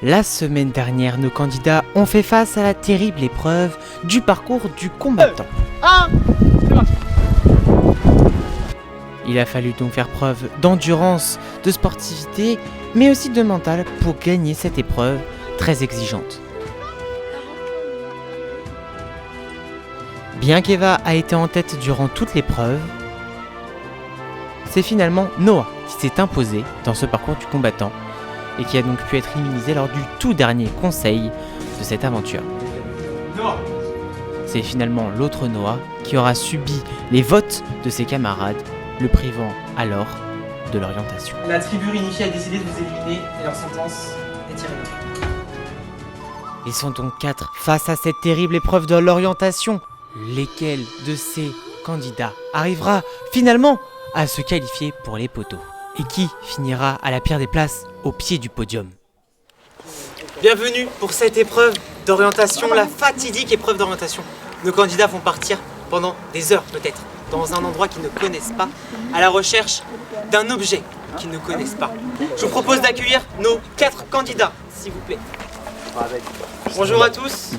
La semaine dernière, nos candidats ont fait face à la terrible épreuve du parcours du combattant. Il a fallu donc faire preuve d'endurance, de sportivité, mais aussi de mental pour gagner cette épreuve très exigeante. Bien qu'Eva a été en tête durant toute l'épreuve, c'est finalement Noah qui s'est imposé dans ce parcours du combattant et qui a donc pu être immunisé lors du tout dernier conseil de cette aventure. Noah. C'est finalement l'autre Noah qui aura subi les votes de ses camarades, le privant alors de l'orientation. La tribu réunifiée a décidé de vous éliminer et leur sentence est irrévocable. Ils sont donc 4 face à cette terrible épreuve de l'orientation. Lesquels de ces candidats arrivera finalement à se qualifier pour les poteaux? Et qui finira à la pire des places, au pied du podium? Bienvenue pour cette épreuve d'orientation, la fatidique épreuve d'orientation. Nos candidats vont partir pendant des heures peut-être, dans un endroit qu'ils ne connaissent pas, à la recherche d'un objet qu'ils ne connaissent pas. Je vous propose d'accueillir nos 4 candidats, s'il vous plaît. Bonjour à tous.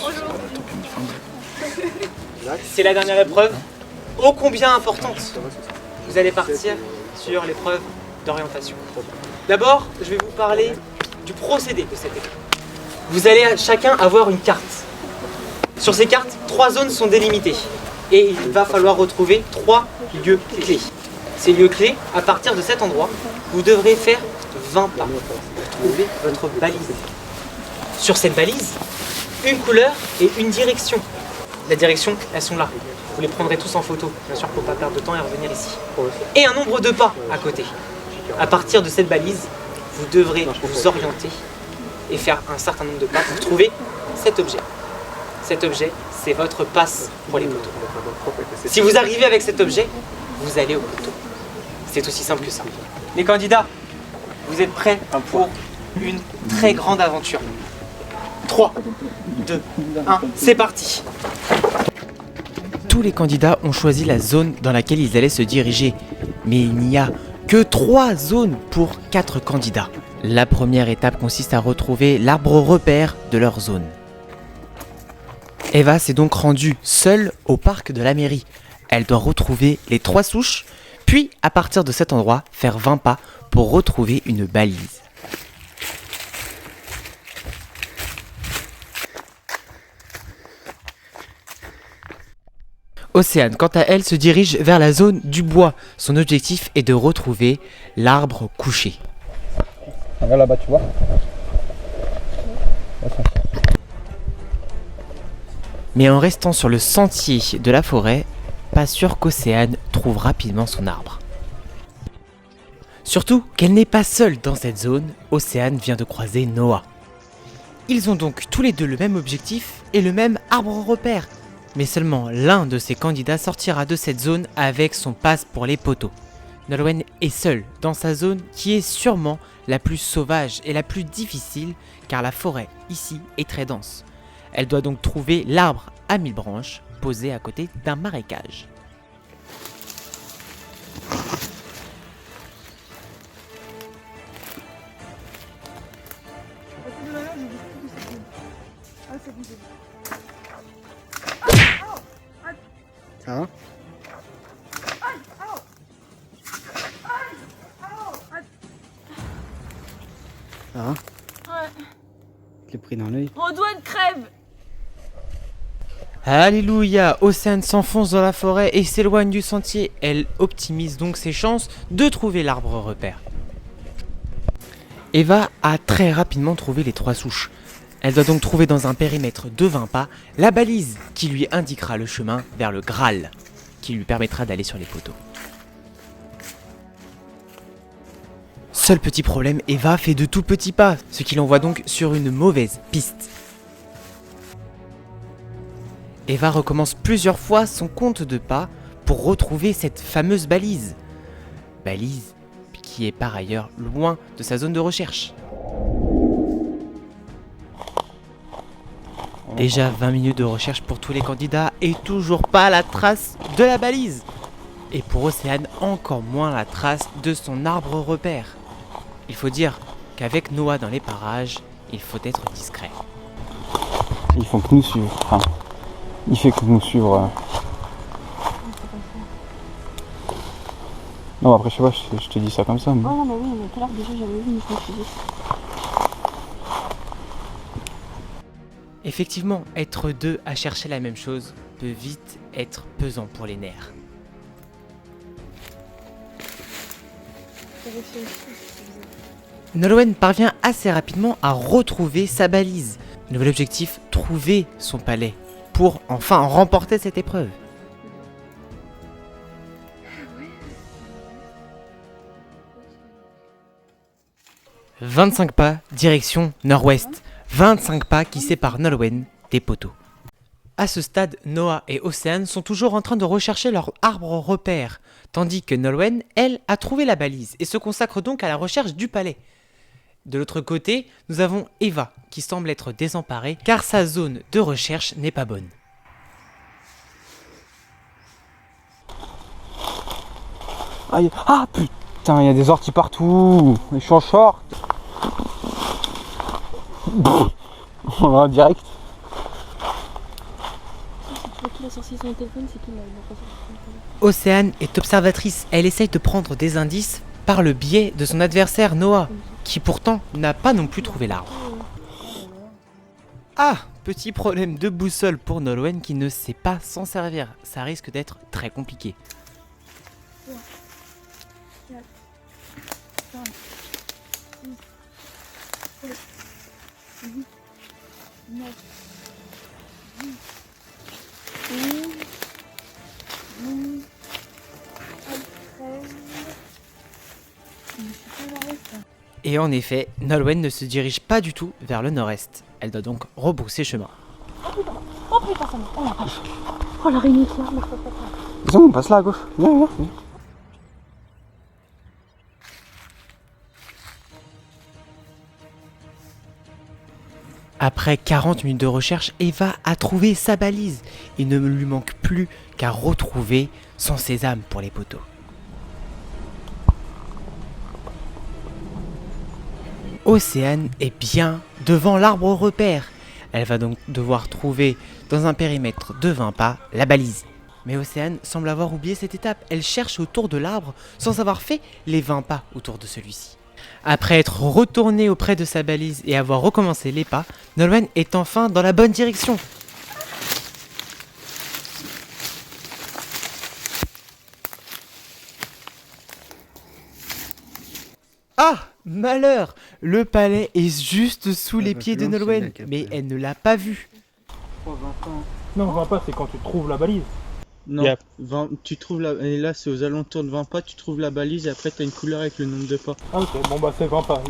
Bonjour. C'est la dernière épreuve, ô combien importante. Vous allez partir sur l'épreuve d'orientation. D'abord, je vais vous parler du procédé de cette épreuve. Vous allez chacun avoir une carte. Sur ces cartes, 3 zones sont délimitées. Et il va falloir retrouver 3 lieux clés. Ces lieux clés, à partir de cet endroit, vous devrez faire 20 pas pour trouver votre balise. Sur cette balise, une couleur et une direction. La direction, elles sont là. Vous les prendrez tous en photo, bien sûr, pour ne pas perdre de temps et revenir ici. Et un nombre de pas à côté. À partir de cette balise, vous devrez vous orienter et faire un certain nombre de pas pour trouver cet objet. Cet objet, c'est votre passe pour les poteaux. Si vous arrivez avec cet objet, vous allez au poteau. C'est aussi simple que ça. Les candidats, vous êtes prêts pour une très grande aventure. 3, 2, 1, c'est parti! Tous les candidats ont choisi la zone dans laquelle ils allaient se diriger. Mais il n'y a que 3 zones pour 4 candidats. La première étape consiste à retrouver l'arbre repère de leur zone. Eva s'est donc rendue seule au parc de la mairie. Elle doit retrouver les 3 souches, puis à partir de cet endroit, faire 20 pas pour retrouver une balise. Océane, quant à elle, se dirige vers la zone du bois. Son objectif est de retrouver l'arbre couché. Regarde là-bas, tu vois. Mais en restant sur le sentier de la forêt, pas sûr qu'Océane trouve rapidement son arbre. Surtout qu'elle n'est pas seule dans cette zone, Océane vient de croiser Noah. Ils ont donc tous les deux le même objectif et le même arbre repère. Mais seulement l'un de ces candidats sortira de cette zone avec son passe pour les poteaux. Nolwenn est seule dans sa zone qui est sûrement la plus sauvage et la plus difficile car la forêt ici est très dense. Elle doit donc trouver l'arbre à 1000 branches posé à côté d'un marécage. Ça va? Ça va? Ouais. Je l'ai pris dans l'œil. Redouane crève. Alléluia, Océane s'enfonce dans la forêt et s'éloigne du sentier. Elle optimise donc ses chances de trouver l'arbre repère. Eva a très rapidement trouvé les 3 souches. Elle doit donc trouver dans un périmètre de 20 pas la balise qui lui indiquera le chemin vers le Graal, qui lui permettra d'aller sur les poteaux. Seul petit problème, Eva fait de tout petits pas, ce qui l'envoie donc sur une mauvaise piste. Eva recommence plusieurs fois son compte de pas pour retrouver cette fameuse balise. Balise qui est par ailleurs loin de sa zone de recherche. Déjà 20 minutes de recherche pour tous les candidats et toujours pas la trace de la balise. Et pour Océane, encore moins la trace de son arbre repère. Il faut dire qu'avec Noah dans les parages, il faut être discret. Ils font que nous suivre. Enfin, il fait que nous suivre. Non, après, je sais pas, je te dis ça comme ça. Mais... Ouais, non, mais oui, mais tout à l'heure, déjà, j'avais vu, mais je me suis dit. Effectivement, être deux à chercher la même chose peut vite être pesant pour les nerfs. Nolwenn parvient assez rapidement à retrouver sa balise. Nouvel objectif, trouver son palais, pour enfin remporter cette épreuve. « 25 pas, direction nord-ouest. 25 pas qui séparent Nolwenn des poteaux. » À ce stade, Noah et Océane sont toujours en train de rechercher leur arbre repère, tandis que Nolwenn, elle, a trouvé la balise et se consacre donc à la recherche du palais. De l'autre côté, nous avons Eva, qui semble être désemparée car sa zone de recherche n'est pas bonne. Aïe. Ah putain, il y a des orties partout. Je suis en short. On va en direct. C'est qui a sorti son téléphone, c'est qui là, il a pas sorti son téléphone. Océane est observatrice, elle essaye de prendre des indices par le biais de son adversaire Noah, qui pourtant n'a pas non plus trouvé l'arbre. Ah, petit problème de boussole pour Nolwenn qui ne sait pas s'en servir, ça risque d'être très compliqué. Et en effet, Nolwenn ne se dirige pas du tout vers le nord-est. Elle doit donc rebrousser chemin. Oh putain, ça m'a. Oh la vache. Oh la réunion là, mais faut pas. Viens, on passe là à gauche. Viens, viens. Après 40 minutes de recherche, Eva a trouvé sa balise. Il ne lui manque plus qu'à retrouver son sésame pour les poteaux. Océane est bien devant l'arbre repère. Elle va donc devoir trouver dans un périmètre de 20 pas la balise. Mais Océane semble avoir oublié cette étape. Elle cherche autour de l'arbre sans avoir fait les 20 pas autour de celui-ci. Après être retournée auprès de sa balise et avoir recommencé les pas, Nolwenn est enfin dans la bonne direction. Ah, malheur! Le palais est juste sous les pieds de Nolwenn, mais elle ne l'a pas vu. Non, 20 pas, c'est quand tu trouves la balise. Non, Yep. 20, tu trouves la... Et là, c'est aux alentours de 20 pas, tu trouves la balise et après, tu as une couleur avec le nombre de pas. Ah ok, bon bah c'est 20 pas.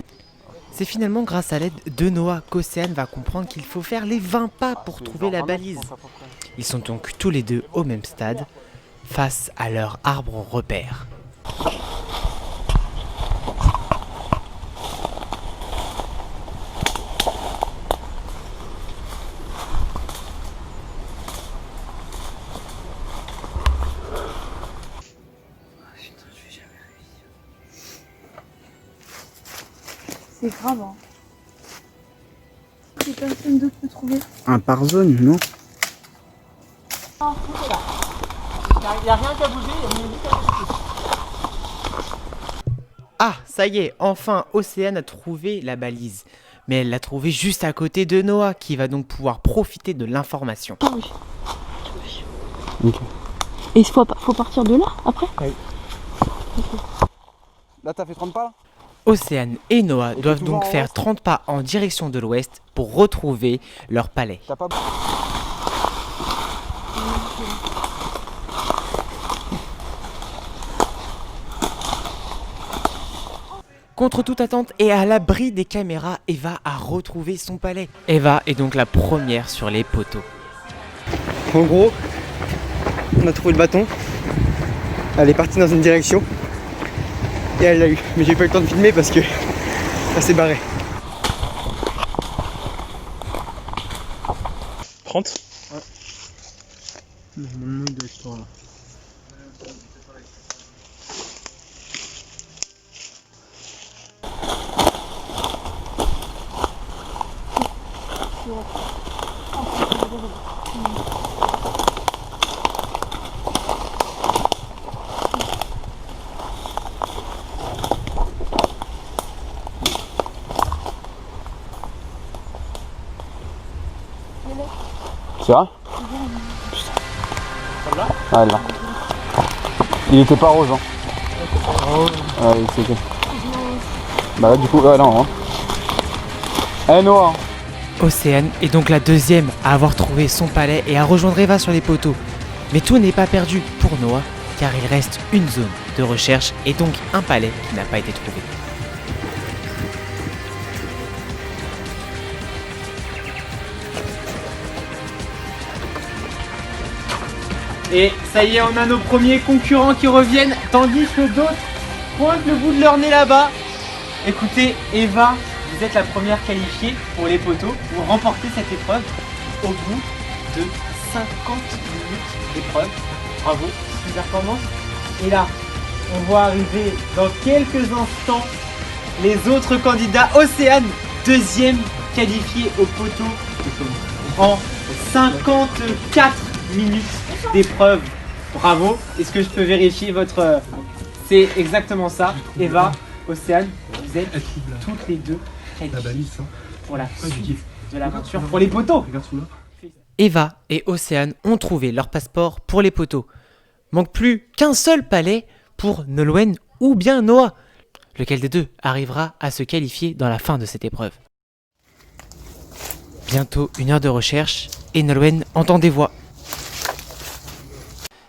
C'est finalement grâce à l'aide de Noah qu'Océane va comprendre qu'il faut faire les 20 pas pour trouver la balise. Ils sont donc tous les deux au même stade, face à leur arbre repère. C'est grave, hein. Si personne d'autre peut trouver. Un par zone, non? Il n'y a rien qu'à bouger, il y a une musique à bouger. Ah, ça y est, enfin Océane a trouvé la balise. Mais elle l'a trouvée juste à côté de Noah, qui va donc pouvoir profiter de l'information. Ah oui. Ok. Et il faut partir de là, après? Là, t'as fait 30 pas là? Océane et Noah doivent toujours donc en faire ouest 30 pas en direction de l'ouest pour retrouver leur palais. T'as pas... Contre toute attente et à l'abri des caméras, Eva a retrouvé son palais. Eva est donc la première sur les poteaux. En gros, on a trouvé le bâton. Elle est partie dans une direction. Et elle l'a eu. Mais j'ai pas eu le temps de filmer parce que elle s'est barrée. 30. Normalement, il doit être par là. Tu vois? Ah là. Il était pas rose, hein. Ouais, c'était. Bah là, du coup, ouais, non. Hein. Eh Noah. Océane est donc la deuxième à avoir trouvé son palais et à rejoindre Eva sur les poteaux. Mais tout n'est pas perdu pour Noah, car il reste une zone de recherche et donc un palais qui n'a pas été trouvé. Et ça y est, on a nos premiers concurrents qui reviennent, tandis que d'autres pointent le bout de leur nez là-bas. Écoutez, Eva, vous êtes la première qualifiée pour les poteaux. Vous remportez cette épreuve au bout de 50 minutes d'épreuve. Bravo, super performance. Et là, on voit arriver dans quelques instants les autres candidats. Océane, deuxième qualifiée au poteau en 54 minutes d'épreuve. Bravo. Est-ce que je peux vérifier votre... C'est exactement ça. Eva, Océane, vous êtes toutes les deux qualifiées pour la suite de l'aventure pour les poteaux. Eva et Océane ont trouvé leur passeport pour les poteaux. Manque plus qu'un seul palais pour Nolwenn ou bien Noah. Lequel des deux arrivera à se qualifier dans la fin de cette épreuve? Bientôt 1 heure de recherche et Nolwenn entend des voix.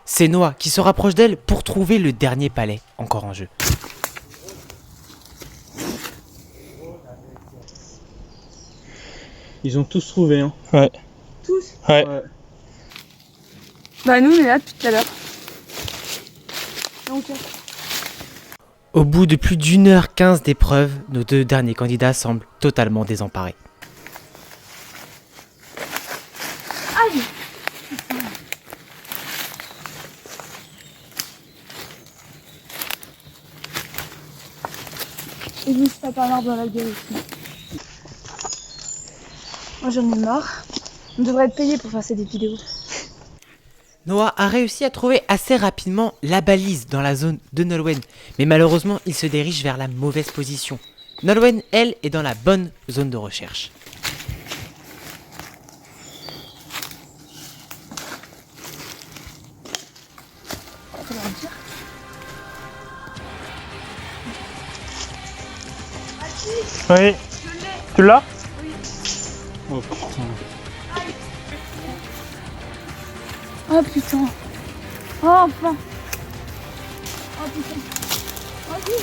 C'est Noah qui se rapproche d'elle pour trouver le dernier palais encore en jeu. Ils ont tous trouvé, hein. Ouais. Tous? Ouais. Bah nous on est là depuis tout à l'heure. Donc, Au bout de plus d'1h15 d'épreuve, nos deux derniers candidats semblent totalement désemparés. aïe! Et je me suis tapé un arbre dans la gueule aussi. Moi j'en ai marre. On devrait être payé pour faire ces vidéos. Noah a réussi à trouver assez rapidement la balise dans la zone de Nolwenn, mais malheureusement il se dirige vers la mauvaise position. Nolwenn, elle, est dans la bonne zone de recherche. Oui. Tu l'as? Oh putain. Oh putain. Oh enfin. Oh putain. Oh oui.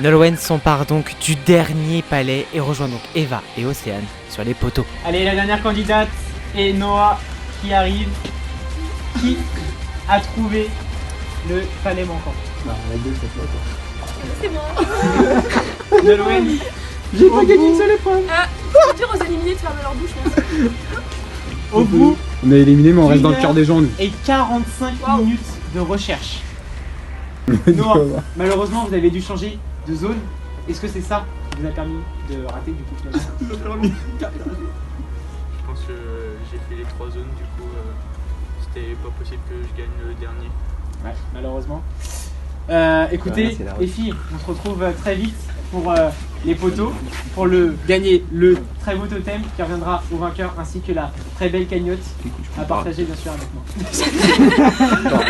Nolwenn s'empare donc du dernier palais et rejoint donc Eva et Océane sur les poteaux. Allez, la dernière candidate est Noah qui arrive. Qui a trouvé le palais manquant? C'est moi. Nolwenn. J'ai pas gagné une seule épreuve. Je dire aux éliminés de fermer leur bouche. Merci. Au bout On a éliminé, mais on reste dans le cœur des gens, nous. et 45 minutes de recherche. Noah, malheureusement, vous avez dû changer de zone. Est-ce que c'est ça qui vous a permis de rater du coup finalement? Je pense que j'ai fait les 3 zones, du coup c'était pas possible que je gagne le dernier. Ouais, malheureusement. Écoutez, Ouais, c'est la route. les filles, on se retrouve très vite pour les poteaux, pour gagner le très beau totem qui reviendra au vainqueur ainsi que la très belle cagnotte à partager bien sûr avec moi.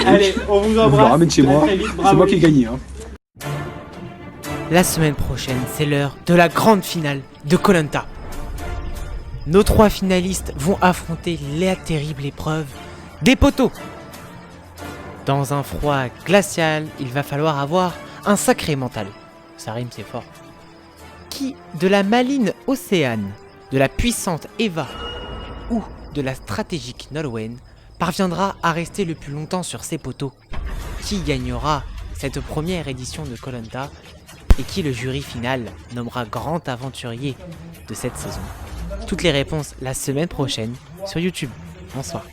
Allez, on vous Je embrasse. le ramène chez À moi. très vite, C'est bravo moi qui ai les gagné. Hein. La semaine prochaine, c'est l'heure de la grande finale de Koh Lanta. Nos 3 finalistes vont affronter la terrible épreuve des poteaux. Dans un froid glacial, il va falloir avoir un sacré mental. Ça rime, c'est fort. Qui de la maligne Océane, de la puissante Eva ou de la stratégique Nolwenn parviendra à rester le plus longtemps sur ces poteaux? Qui gagnera cette première édition de Koh Lanta et qui le jury final nommera grand aventurier de cette saison? Toutes les réponses la semaine prochaine sur YouTube. Bonsoir.